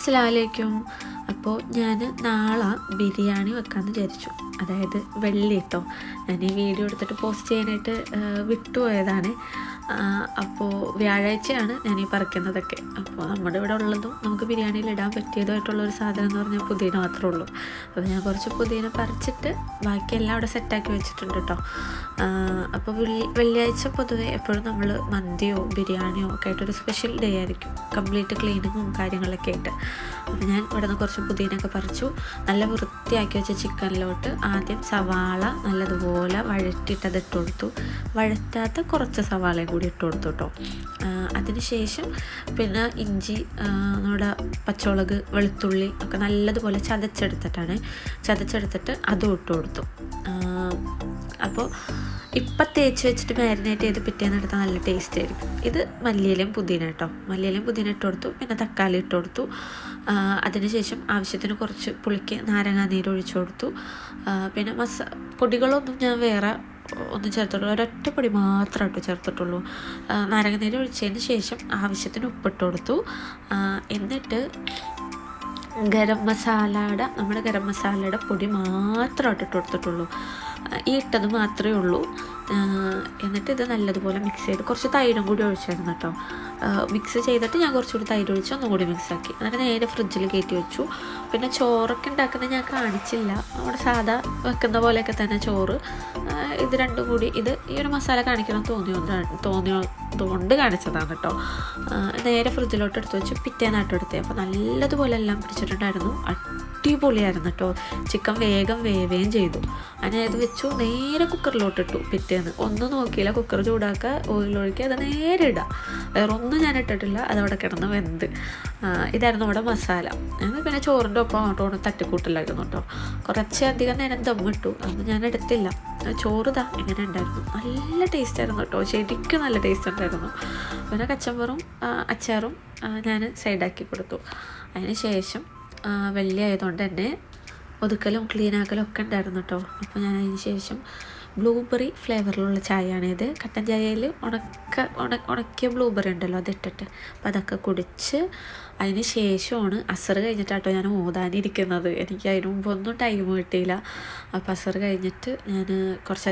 അസ്സലാമലൈക്കും. അപ്പോൾ ഞാൻ നാളെ ബിരിയാണി വെക്കാമെന്ന് വിചാരിച്ചു. അതായത് വെള്ളി കേട്ടോ. ഞാൻ ഈ വീഡിയോ എടുത്തിട്ട് പോസ്റ്റ് ചെയ്യാനായിട്ട് വിട്ടുപോയതാണ്. അപ്പോൾ വ്യാഴാഴ്ചയാണ് ഞാൻ ഈ പറിക്കുന്നതൊക്കെ. അപ്പോൾ നമ്മുടെ ഇവിടെ ഉള്ളതും നമുക്ക് ബിരിയാണിയിൽ ഇടാൻ പറ്റിയതുമായിട്ടുള്ളൊരു സാധനം എന്ന് പറഞ്ഞാൽ പുതിന മാത്രമേ ഉള്ളൂ. അപ്പോൾ ഞാൻ കുറച്ച് പുതിന പറിച്ചിട്ട് ബാക്കിയെല്ലാം അവിടെ സെറ്റാക്കി വെച്ചിട്ടുണ്ട് കേട്ടോ. അപ്പോൾ വെള്ളിയാഴ്ച പൊതുവെ എപ്പോഴും നമ്മൾ മന്തിയോ ബിരിയാണിയോ ഒക്കെ ആയിട്ടൊരു സ്പെഷ്യൽ ഡേ ആയിരിക്കും, കംപ്ലീറ്റ് ക്ലീനിങ്ങും കാര്യങ്ങളൊക്കെ ആയിട്ട്. അപ്പോൾ ഞാൻ ഇവിടെ നിന്ന് കുറച്ച് പുതിനയൊക്കെ പറിച്ചു. നല്ല വൃത്തിയാക്കി വെച്ച ചിക്കനിലോട്ട് ആദ്യം സവാള നല്ലതുപോലെ വഴറ്റിയിട്ട് ഇട്ട് കൊടുത്തു. വഴറ്റാത്ത കുറച്ച് സവാളയും കൂടി ഇട്ട് കൊടുത്തു കേട്ടോ. അതിനുശേഷം പിന്നെ ഇഞ്ചി, നമ്മുടെ പച്ചമുളക്, വെളുത്തുള്ളി ഒക്കെ നല്ലതുപോലെ ചതച്ചെടുത്തിട്ട് അതും ഇട്ട് കൊടുത്തു. അപ്പോൾ ഇപ്പം തേച്ച് വെച്ചിട്ട് മാരിനേറ്റ് ചെയ്ത് പിറ്റേന്ന് എടുത്താൽ നല്ല ടേസ്റ്റ് ആയിരിക്കും. ഇത് മല്ലിയിലയും പുതിന കേട്ടോ. മല്ലിയിലയും പുതിന ഇട്ട് കൊടുത്തു, പിന്നെ തക്കാളി ഇട്ട് കൊടുത്തു. അതിനുശേഷം ആവശ്യത്തിന് കുറച്ച് പുളിക്ക് നാരങ്ങാനീര് ഒഴിച്ചു കൊടുത്തു. പിന്നെ പൊടികളൊന്നും ഞാൻ വേറെ ഒന്നും ചേർത്തിട്ടുള്ളൂ, ഒരൊറ്റ പൊടി മാത്രമായിട്ട് ചേർത്തിട്ടുള്ളൂ. നാരങ്ങാനീര് ഒഴിച്ചതിന് ശേഷം ആവശ്യത്തിന് ഉപ്പിട്ട് കൊടുത്തു. എന്നിട്ട് നമ്മുടെ ഗരം മസാലയുടെ പൊടി മാത്രമായിട്ട് ഇട്ട് കൊടുത്തിട്ടുള്ളൂ. ഈ ഇട്ടത് മാത്രമേ ഉള്ളൂ. എന്നിട്ട് ഇത് നല്ലതുപോലെ മിക്സ് ചെയ്ത് കുറച്ച് തൈരും കൂടി ഒഴിച്ചായിരുന്നു കേട്ടോ. മിക്സ് ചെയ്തിട്ട് ഞാൻ കുറച്ചുകൂടി തൈര് ഒഴിച്ച് ഒന്നുകൂടി മിക്സാക്കി. എന്നിട്ട് നേരെ ഫ്രിഡ്ജിൽ കയറ്റി വെച്ചു. പിന്നെ ചോറൊക്കെ ഉണ്ടാക്കുന്നത് ഞാൻ കാണിച്ചില്ല. നമ്മുടെ സാധാ വെക്കുന്ന പോലെയൊക്കെ തന്നെ ചോറ്. ഇത് രണ്ടും കൂടി ഈ ഒരു മസാല കാണിക്കണം തോന്നിയതുകൊണ്ട് കാണിച്ചതാണ് കേട്ടോ. നേരെ ഫ്രിഡ്ജിലോട്ട് എടുത്ത് വെച്ച് പിറ്റേന്നായിട്ട് എടുത്തേ. അപ്പോൾ നല്ലതുപോലെ എല്ലാം പിടിച്ചിട്ടുണ്ടായിരുന്നു. അടിപൊളിയായിരുന്നു കേട്ടോ. ചിക്കൻ വേഗം വേവുകയും ചെയ്തു. അങ്ങനെ അത് വെച്ചു. നേരെ കുക്കറിലോട്ട് ഇട്ടു. പിറ്റേന്ന് ഒന്നും നോക്കിയില്ല, കുക്കർ ചൂടാക്കുക, ഓയിലൊഴിക്കുക, അത് നേരെ ഇടാം. വേറെ ഒന്നും ഞാൻ ഇട്ടിട്ടില്ല. അതവിടെ കിടന്ന് വെന്ത്. ഇതായിരുന്നു നമ്മുടെ മസാല. പിന്നെ ചോറിൻ്റെ ഒപ്പം അങ്ങോട്ട് തട്ടിക്കൂട്ടില്ലായിരുന്നു കേട്ടോ. കുറച്ചധികം നേരം ദമ്മിട്ടു. അതൊന്നും ഞാൻ എടുത്തില്ല. ചോറ് ഇങ്ങനെ ഉണ്ടായിരുന്നു. നല്ല ടേസ്റ്റ് ആയിരുന്നു കേട്ടോ. ശരിക്കും നല്ല ടേസ്റ്റ് ഉണ്ടായിരുന്നു. പിന്നെ കച്ചമ്പറും അച്ചാറും ഞാൻ സൈഡാക്കി കൊടുത്തു. അതിന് ശേഷം വെള്ളി ആയതുകൊണ്ട് തന്നെ ഒതുക്കലും ക്ലീനാക്കലും ഒക്കെ ഉണ്ടായിരുന്നു കേട്ടോ. അപ്പോൾ ഞാൻ അതിന് ശേഷം ബ്ലൂബെറി ഫ്ലേവറിലുള്ള ചായയാണിത്. കട്ടൻ ചായയിൽ ഉണക്കിയ ബ്ലൂബെറി ഉണ്ടല്ലോ, അതിട്ടിട്ട് അപ്പോൾ അതൊക്കെ കുടിച്ച് അതിന് ശേഷമാണ് അസർ കഴിഞ്ഞിട്ടാട്ടോ ഞാൻ ഓതാനിരിക്കുന്നത്. എനിക്ക് അതിന് മുമ്പ് ഒന്നും ടൈം കിട്ടിയില്ല. അപ്പോൾ അസർ കഴിഞ്ഞിട്ട് ഞാൻ കുറച്ച്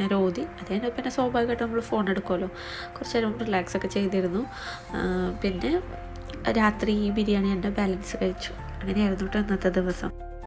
നേരം ഓതി. അത് പിന്നെ സ്വാഭാവികമായിട്ട് നമ്മൾ ഫോൺ എടുക്കുമല്ലോ, കുറച്ച് നേരം റിലാക്സ് ഒക്കെ ചെയ്തിരുന്നു. പിന്നെ രാത്രി ഈ ബിരിയാണി എൻ്റെ ബാലൻസ് കഴിച്ചു. അങ്ങനെയായിരുന്നു കേട്ടോ ഇന്നത്തെ ദിവസം.